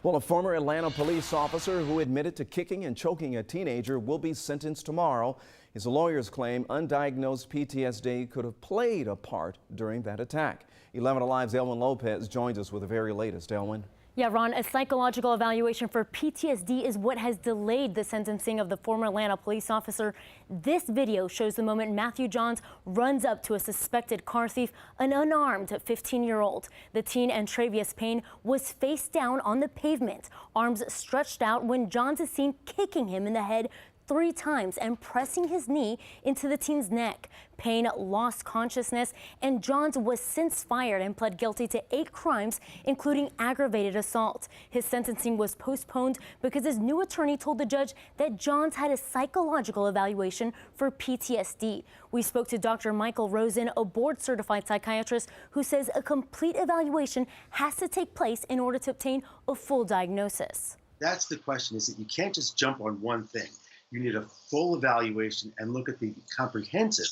Well, a former Atlanta police officer who admitted to kicking and choking a teenager will be sentenced tomorrow. His lawyers claim undiagnosed PTSD could have played a part during that attack. 11 Alive's Elwin Lopez joins us with the very latest. Elwin. Yeah, Ron, a psychological evaluation for PTSD is what has delayed the sentencing of the former Atlanta police officer. This video shows the moment Matthew Johns runs up to a suspected car thief, an unarmed 15-year-old. The teen, Travius Payne, was face down on the pavement, arms stretched out when Johns is seen kicking him in the head 3 times and pressing his knee into the teen's neck. Payne lost consciousness, and Johns was since fired and pled guilty to 8 crimes, including aggravated assault. His sentencing was postponed because his new attorney told the judge that Johns had a psychological evaluation for PTSD. We spoke to Dr. Michael Rosen, a board-certified psychiatrist, who says a complete evaluation has to take place in order to obtain a full diagnosis. That's the question, is that you can't just jump on one thing. You need a full evaluation and look at the comprehensive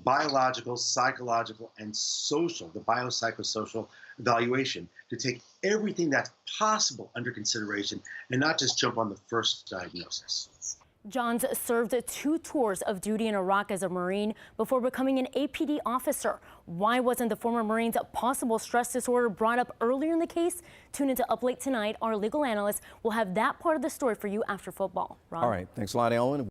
biological, psychological, and social, the biopsychosocial evaluation, to take everything that's possible under consideration and not just jump on the first diagnosis. Johns served 2 tours of duty in Iraq as a Marine before becoming an APD officer. Why wasn't the former Marine's possible stress disorder brought up earlier in the case? Tune into Up Late tonight. Our legal analyst will have that part of the story for you after football. Ron? All right. Thanks a lot, Ellen.